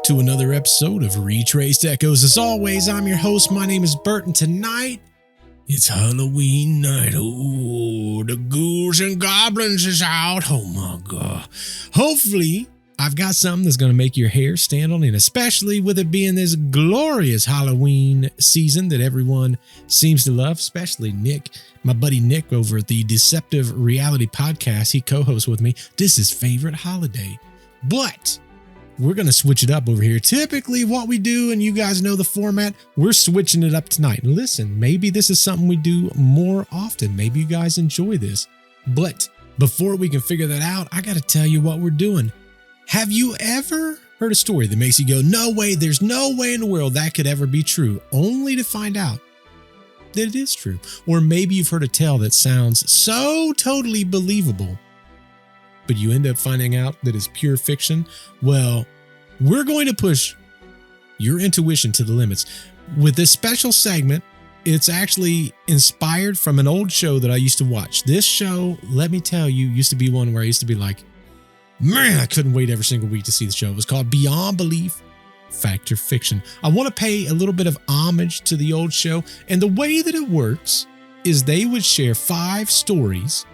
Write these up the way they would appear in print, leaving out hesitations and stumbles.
to another episode of Retraced Echoes. As always, I'm your host. My name is Bert, and tonight it's Halloween night. Oh, the ghouls and goblins is out. Oh my God. Hopefully, I've got something that's going to make your hair stand on end, especially with it being this glorious Halloween season that everyone seems to love, especially Nick, my buddy Nick over at the Deceptive Reality Podcast. He co-hosts with me. This is his favorite holiday. But we're going to switch it up over here. Typically what we do, and you guys know the format, we're switching it up tonight. And listen, maybe this is something we do more often. Maybe you guys enjoy this. But before we can figure that out, I got to tell you what we're doing. Have you ever heard a story that makes you go, no way, there's no way in the world that could ever be true, only to find out that it is true? Or maybe you've heard a tale that sounds so totally believable, but you end up finding out that it's pure fiction. Well, we're going to push your intuition to the limits. With this special segment, it's actually inspired from an old show that I used to watch. This show, let me tell you, used to be one where I used to be like, man, I couldn't wait every single week to see the show. It was called Beyond Belief, Fact or Fiction. I want to pay a little bit of homage to the old show. And the way that it works is they would share 5 stories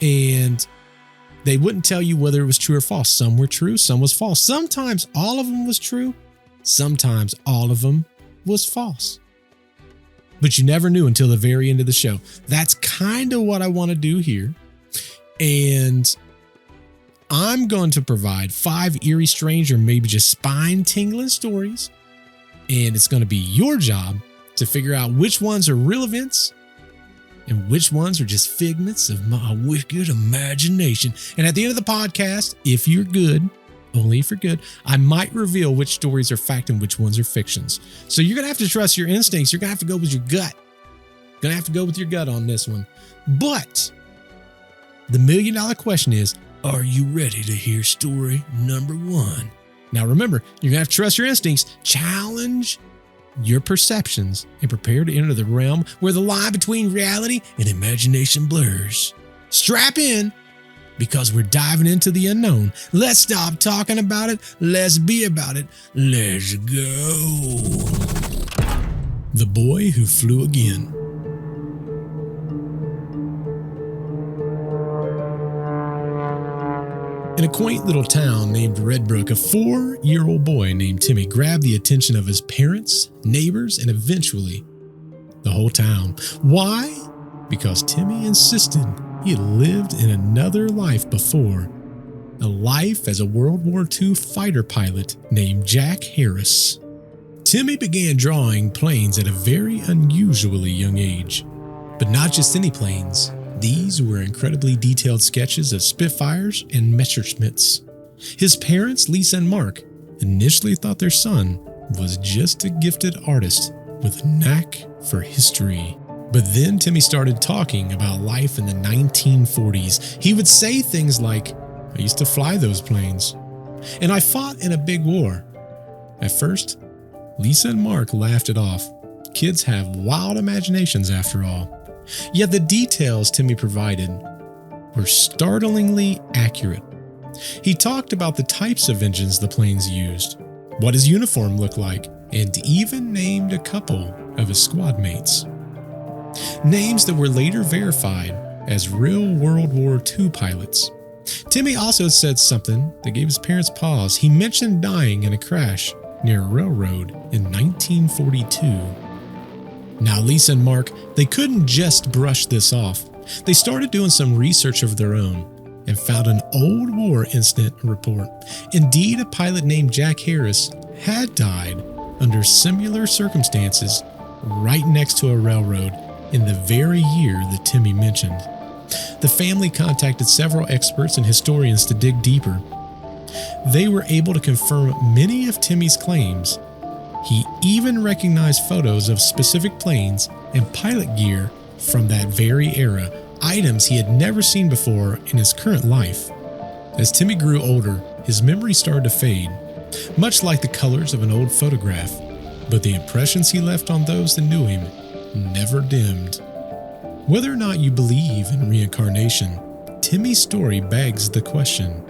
and they wouldn't tell you whether it was true or false. Some were true, some was false. Sometimes all of them was true. Sometimes all of them was false. But you never knew until the very end of the show. That's kind of what I want to do here. And I'm going to provide 5 eerie, strange, or maybe just spine-tingling stories. And it's going to be your job to figure out which ones are real events and which ones are just figments of my wicked imagination. And at the end of the podcast, if you're good, only if you're good, I might reveal which stories are fact and which ones are fictions. So you're going to have to trust your instincts. You're going to have to go with your gut. Going to have to go with your gut on this one. But the $1 million question is, are you ready to hear story number 1? Now remember, you're going to have to trust your instincts, challenge your perceptions, and prepare to enter the realm where the line between reality and imagination blurs. Strap in, because we're diving into the unknown. Let's stop talking about it. Let's be about it. Let's go. The Boy Who Flew Again. In a quaint little town named Redbrook, a 4-year-old boy named Timmy grabbed the attention of his parents, neighbors, and eventually the whole town. Why? Because Timmy insisted he had lived in another life before. A life as a World War II fighter pilot named Jack Harris. Timmy began drawing planes at a very unusually young age. But not just any planes. These were incredibly detailed sketches of Spitfires and Messerschmitts. His parents, Lisa and Mark, initially thought their son was just a gifted artist with a knack for history. But then Timmy started talking about life in the 1940s. He would say things like, I used to fly those planes, and I fought in a big war. At first, Lisa and Mark laughed it off. Kids have wild imaginations after all. Yet the details Timmy provided were startlingly accurate. He talked about the types of engines the planes used, what his uniform looked like, and even named a couple of his squad mates. Names that were later verified as real World War II pilots. Timmy also said something that gave his parents pause. He mentioned dying in a crash near a railroad in 1942. Now, Lisa and Mark, they couldn't just brush this off. They started doing some research of their own and found an old war incident report. Indeed, a pilot named Jack Harris had died under similar circumstances right next to a railroad in the very year that Timmy mentioned. The family contacted several experts and historians to dig deeper. They were able to confirm many of Timmy's claims. He even recognized photos of specific planes and pilot gear from that very era, items he had never seen before in his current life. As Timmy grew older, his memory started to fade, much like the colors of an old photograph, but the impressions he left on those that knew him never dimmed. Whether or not you believe in reincarnation, Timmy's story begs the question,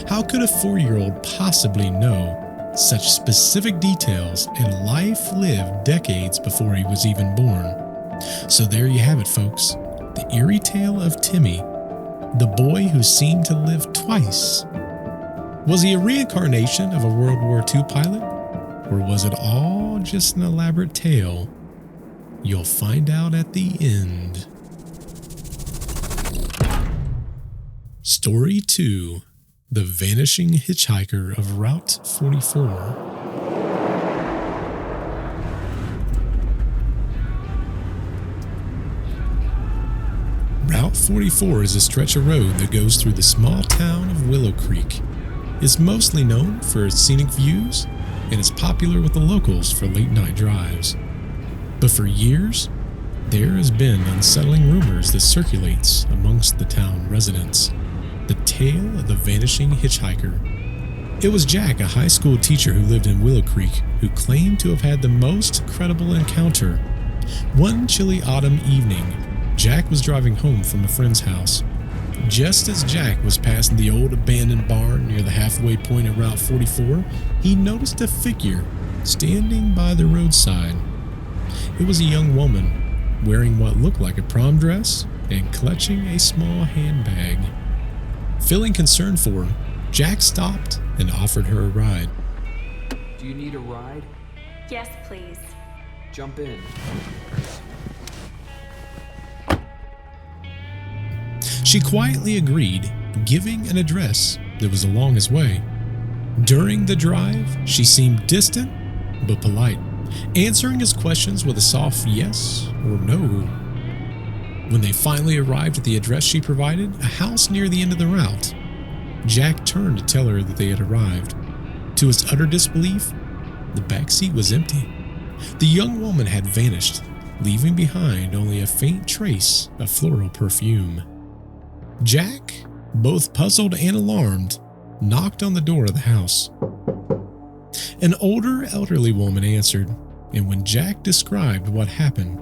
how could a 4-year-old possibly know such specific details and life lived decades before he was even born. So there you have it, folks. The eerie tale of Timmy, the boy who seemed to live twice. Was he a reincarnation of a World War II pilot? Or was it all just an elaborate tale? You'll find out at the end. Story 2. The Vanishing Hitchhiker of Route 44. Route 44 is a stretch of road that goes through the small town of Willow Creek. It's mostly known for its scenic views, and is popular with the locals for late-night drives. But for years, there has been unsettling rumors that circulates amongst the town residents. The tale of the vanishing hitchhiker. It was Jack, a high school teacher who lived in Willow Creek, who claimed to have had the most credible encounter. One chilly autumn evening, Jack was driving home from a friend's house. Just as Jack was passing the old abandoned barn near the halfway point of Route 44, he noticed a figure standing by the roadside. It was a young woman, wearing what looked like a prom dress and clutching a small handbag. Feeling concerned for her, Jack stopped and offered her a ride. Do you need a ride? Yes, please. Jump in. She quietly agreed, giving an address that was along his way. During the drive, she seemed distant but polite, answering his questions with a soft yes or no. When they finally arrived at the address she provided, a house near the end of the route, Jack turned to tell her that they had arrived. To his utter disbelief, the back seat was empty. The young woman had vanished, leaving behind only a faint trace of floral perfume. Jack, both puzzled and alarmed, knocked on the door of the house. An older, elderly woman answered, and when Jack described what happened,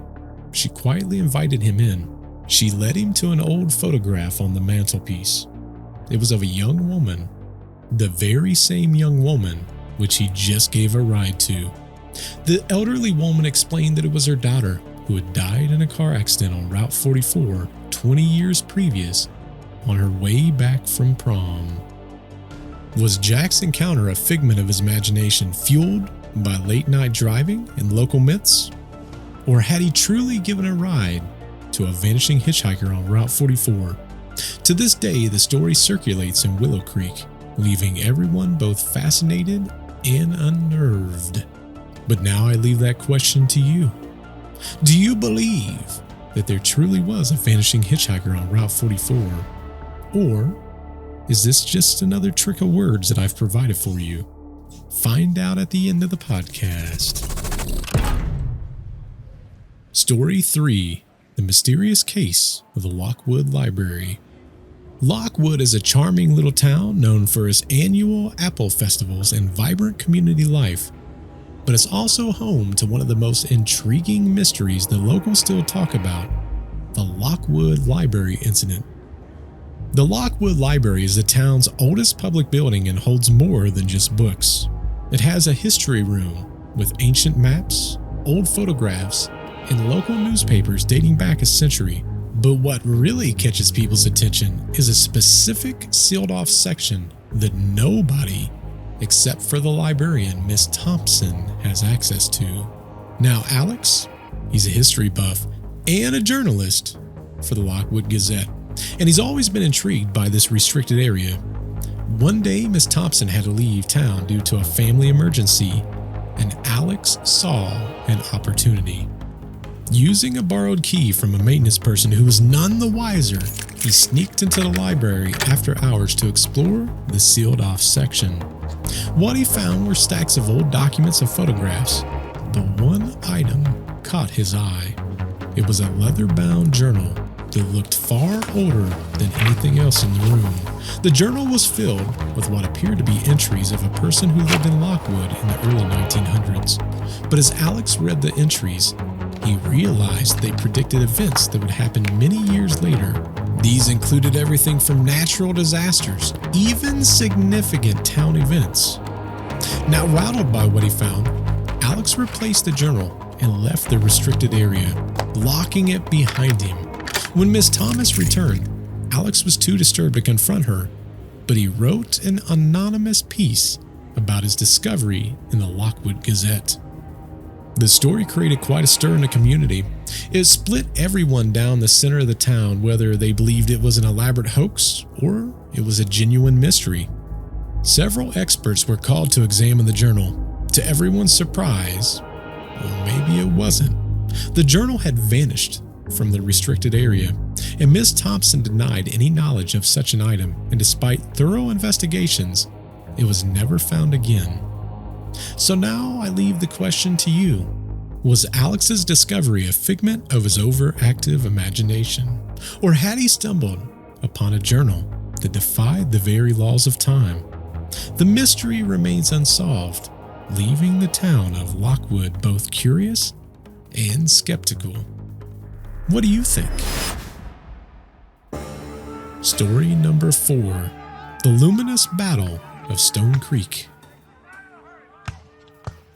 she quietly invited him in. She led him to an old photograph on the mantelpiece. It was of a young woman, the very same young woman which he just gave a ride to. The elderly woman explained that it was her daughter who had died in a car accident on Route 44 20 years previous on her way back from prom. Was Jack's encounter a figment of his imagination fueled by late-night driving and local myths? Or had he truly given a ride to a vanishing hitchhiker on Route 44? To this day, the story circulates in Willow Creek, leaving everyone both fascinated and unnerved. But now I leave that question to you. Do you believe that there truly was a vanishing hitchhiker on Route 44? Or is this just another trick of words that I've provided for you? Find out at the end of the podcast. Story 3. The Mysterious Case of the Lockwood Library. Lockwood is a charming little town known for its annual apple festivals and vibrant community life, but it's also home to one of the most intriguing mysteries the locals still talk about, the Lockwood Library incident. The Lockwood Library is the town's oldest public building and holds more than just books. It has a history room with ancient maps, old photographs, and local newspapers dating back a century. But what really catches people's attention is a specific sealed-off section that nobody, except for the librarian, Miss Thompson, has access to. Now Alex, he's a history buff and a journalist for the Lockwood Gazette, and he's always been intrigued by this restricted area. One day, Miss Thompson had to leave town due to a family emergency, and Alex saw an opportunity. Using a borrowed key from a maintenance person who was none the wiser, he sneaked into the library after hours to explore the sealed-off section. What he found were stacks of old documents and photographs, but one item caught his eye. It was a leather-bound journal that looked far older than anything else in the room. The journal was filled with what appeared to be entries of a person who lived in Lockwood in the early 1900s. But as Alex read the entries, he realized they predicted events that would happen many years later. These included everything from natural disasters, even significant town events. Now, rattled by what he found, Alex replaced the journal and left the restricted area, locking it behind him. When Miss Thomas returned, Alex was too disturbed to confront her, but he wrote an anonymous piece about his discovery in the Lockwood Gazette. The story created quite a stir in the community. It split everyone down the center of the town, whether they believed it was an elaborate hoax or it was a genuine mystery. Several experts were called to examine the journal. To everyone's surprise, or maybe it wasn't, the journal had vanished from the restricted area, and Miss Thompson denied any knowledge of such an item, and despite thorough investigations, it was never found again. So now I leave the question to you. Was Alex's discovery a figment of his overactive imagination, or had he stumbled upon a journal that defied the very laws of time? The mystery remains unsolved, leaving the town of Lockwood both curious and skeptical. What do you think? Story number 4, The Luminous Battle of Stone Creek.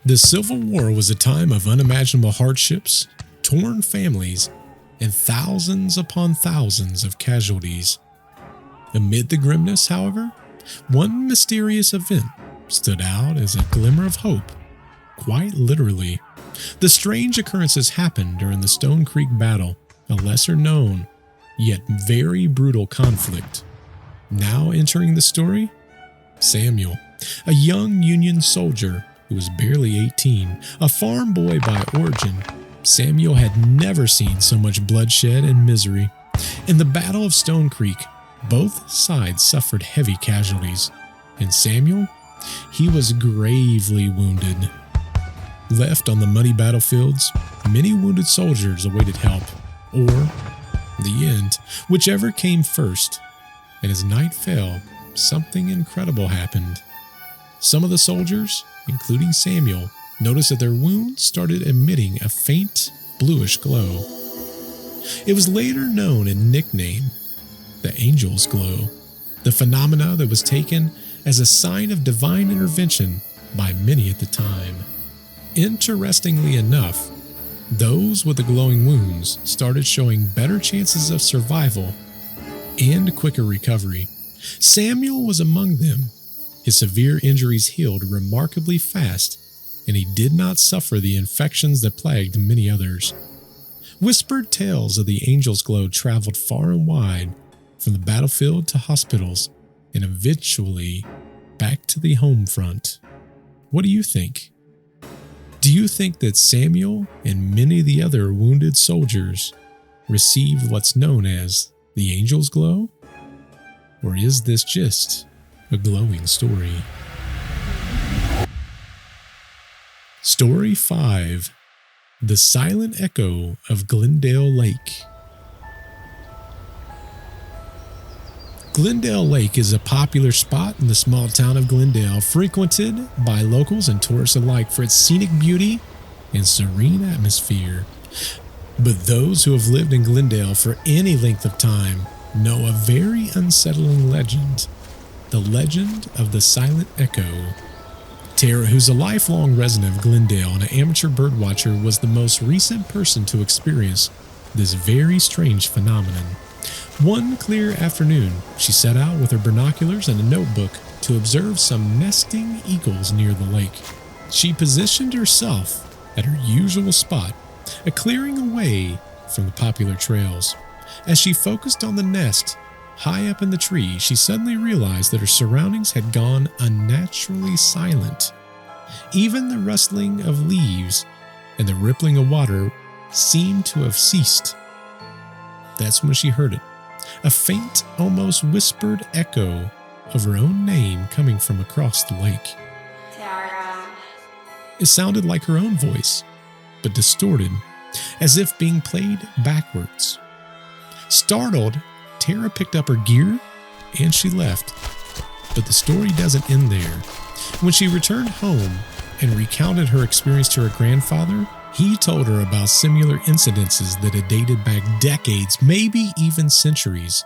The Civil War was a time of unimaginable hardships, torn families, and thousands upon thousands of casualties. Amid the grimness, however, one mysterious event stood out as a glimmer of hope, quite literally. The strange occurrences happened during the Stone Creek Battle, a lesser known, yet very brutal conflict. Now entering the story, Samuel, a young Union soldier who was barely 18, a farm boy by origin. Samuel had never seen so much bloodshed and misery. In the Battle of Stone Creek, both sides suffered heavy casualties, and Samuel, he was gravely wounded. Left on the muddy battlefields, many wounded soldiers awaited help, or the end, whichever came first. And as night fell, something incredible happened. Some of the soldiers, including Samuel, noticed that their wounds started emitting a faint bluish glow. It was later known and nicknamed the Angel's Glow, the phenomena that was taken as a sign of divine intervention by many at the time. Interestingly enough, those with the glowing wounds started showing better chances of survival and quicker recovery. Samuel was among them. His severe injuries healed remarkably fast, and he did not suffer the infections that plagued many others. Whispered tales of the Angel's Glow traveled far and wide, from the battlefield to hospitals, and eventually back to the home front. What do you think? Do you think that Samuel and many of the other wounded soldiers received what's known as the Angel's Glow? Or is this just a glowing story? Story 5, The Silent Echo of Glendale Lake. Glendale Lake is a popular spot in the small town of Glendale, frequented by locals and tourists alike for its scenic beauty and serene atmosphere. But those who have lived in Glendale for any length of time know a very unsettling legend, the legend of the Silent Echo. Tara, who's a lifelong resident of Glendale and an amateur birdwatcher, was the most recent person to experience this very strange phenomenon. One clear afternoon, she set out with her binoculars and a notebook to observe some nesting eagles near the lake. She positioned herself at her usual spot, a clearing away from the popular trails. As she focused on the nest, high up in the tree, she suddenly realized that her surroundings had gone unnaturally silent. Even the rustling of leaves and the rippling of water seemed to have ceased. That's when she heard it. A faint, almost whispered echo of her own name coming from across the lake. Tara. It sounded like her own voice, but distorted, as if being played backwards. Startled, Tara picked up her gear and she left. But the story doesn't end there. When she returned home and recounted her experience to her grandfather, he told her about similar incidences that had dated back decades, maybe even centuries.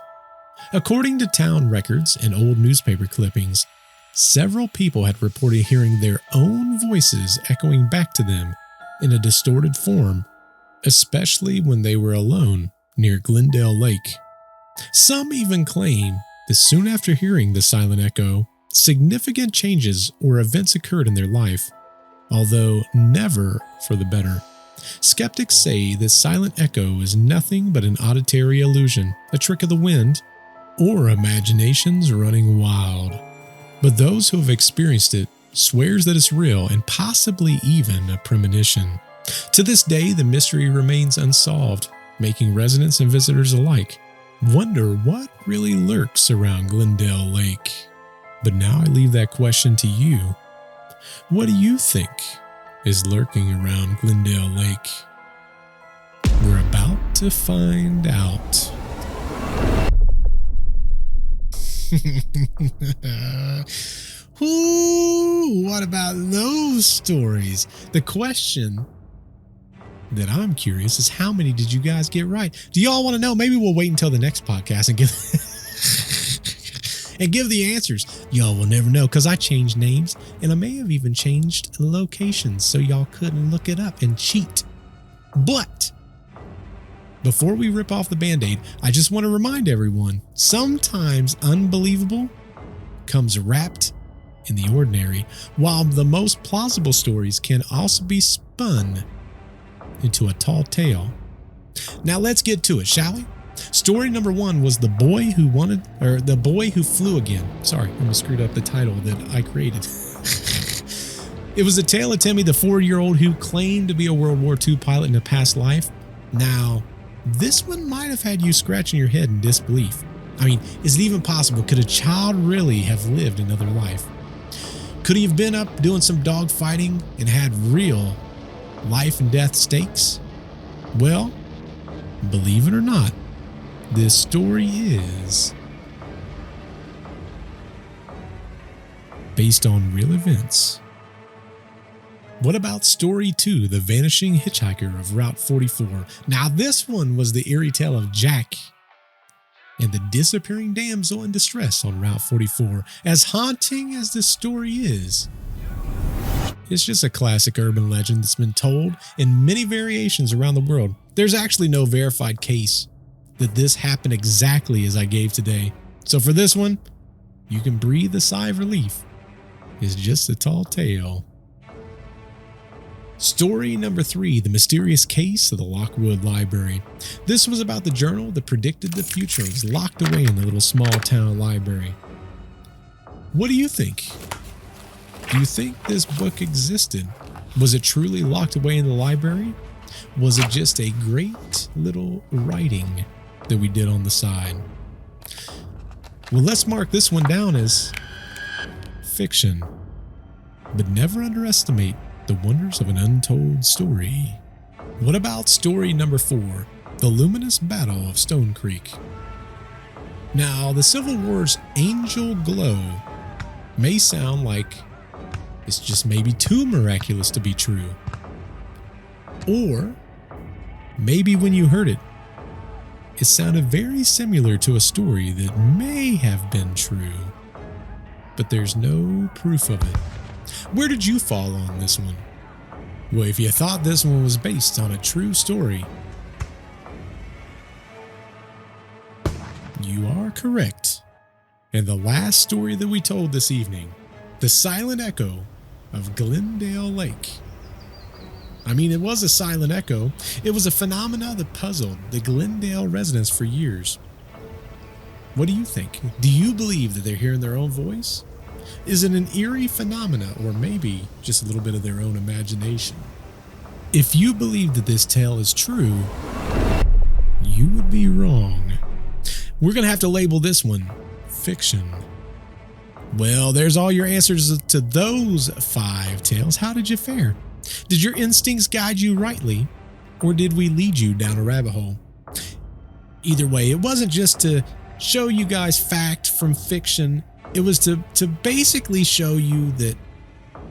According to town records and old newspaper clippings, several people had reported hearing their own voices echoing back to them in a distorted form, especially when they were alone near Glendale Lake. Some even claim that soon after hearing the silent echo, significant changes or events occurred in their life, although never for the better. Skeptics say this silent echo is nothing but an auditory illusion, a trick of the wind, or imaginations running wild. But those who have experienced it swears that it's real and possibly even a premonition. To this day, the mystery remains unsolved, making residents and visitors alike wonder what really lurks around Glendale Lake. But now I leave that question to you. What do you think is lurking around Glendale Lake? We're about to find out. Ooh, what about those stories? The question that I'm curious is, how many did you guys get right? Do y'all want to know? Maybe we'll wait until the next podcast and give the answers. Y'all will never know, because I changed names and I may have even changed locations so y'all couldn't look it up and cheat. But before we rip off the Band-Aid, I just want to remind everyone, sometimes unbelievable comes wrapped in the ordinary, while the most plausible stories can also be spun into a tall tale. Now let's get to it, shall we? Story number 1 was the boy who flew again. Sorry, I screwed up the title that I created. It was a tale of Timmy, the 4-year-old who claimed to be a World War II pilot in a past life. Now, this one might have had you scratching your head in disbelief. I mean, is it even possible? Could a child really have lived another life? Could he have been up doing some dog fighting and had real life and death stakes? Well, believe it or not, this story is based on real events. What about story 2, the vanishing hitchhiker of Route 44? Now this one was the eerie tale of Jack and the disappearing damsel in distress on Route 44. As haunting as this story is, it's just a classic urban legend that's been told in many variations around the world. There's actually no verified case that this happened exactly as I gave today. So for this one, you can breathe a sigh of relief. It's just a tall tale. Story number 3, the mysterious case of the Lockwood Library. This was about the journal that predicted the future. It was locked away in the little small town library. What do you think? Do you think this book existed? Was it truly locked away in the library? Was it just a great little writing that we did on the side? Well, let's mark this one down as fiction, but never underestimate the wonders of an untold story. What about story number 4, the luminous battle of Stone Creek? Now, the Civil War's angel glow may sound like it's just maybe too miraculous to be true. Or maybe when you heard it, it sounded very similar to a story that may have been true, but there's no proof of it. Where did you fall on this one? Well, if you thought this one was based on a true story, you are correct. And the last story that we told this evening, the silent echo of Glendale Lake. I mean, it was a silent echo. It was a phenomena that puzzled the Glendale residents for years. What do you think? Do you believe that they're hearing their own voice? Is it an eerie phenomena, or maybe just a little bit of their own imagination? If you believe that this tale is true, you would be wrong. We're going to have to label this one fiction. Well, there's all your answers to those 5 tales. How did you fare? Did your instincts guide you rightly, or did we lead you down a rabbit hole? Either way, it wasn't just to show you guys fact from fiction. It was to basically show you that,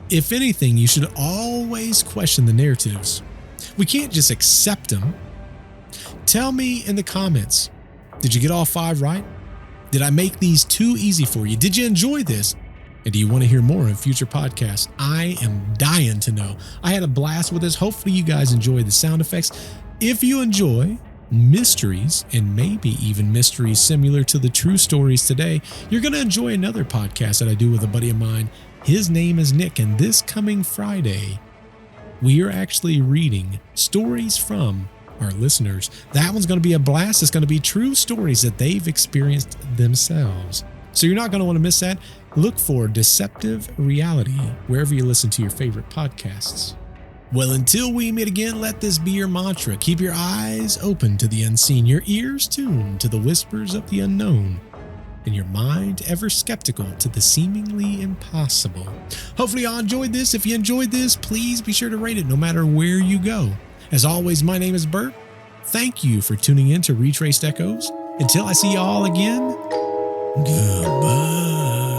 if anything, you should always question the narratives. We can't just accept them. Tell me in the comments, did you get all 5 right? Did I make these too easy for you? Did you enjoy this? And do you want to hear more of future podcasts? I am dying to know. I had a blast with this. Hopefully you guys enjoy the sound effects. If you enjoy mysteries, and maybe even mysteries similar to the true stories today, you're going to enjoy another podcast that I do with a buddy of mine. His name is Nick, and this coming Friday, we are actually reading stories from our listeners. That one's going to be a blast. It's going to be true stories that they've experienced themselves. So you're not going to want to miss that. Look for Deceptive Reality wherever you listen to your favorite podcasts. Well, until we meet again, let this be your mantra. Keep your eyes open to the unseen, your ears tuned to the whispers of the unknown, and your mind ever skeptical to the seemingly impossible. Hopefully y'all enjoyed this. If you enjoyed this, please be sure to rate it no matter where you go. As always, my name is Bert. Thank you for tuning in to Retraced Echoes. Until I see y'all again, goodbye.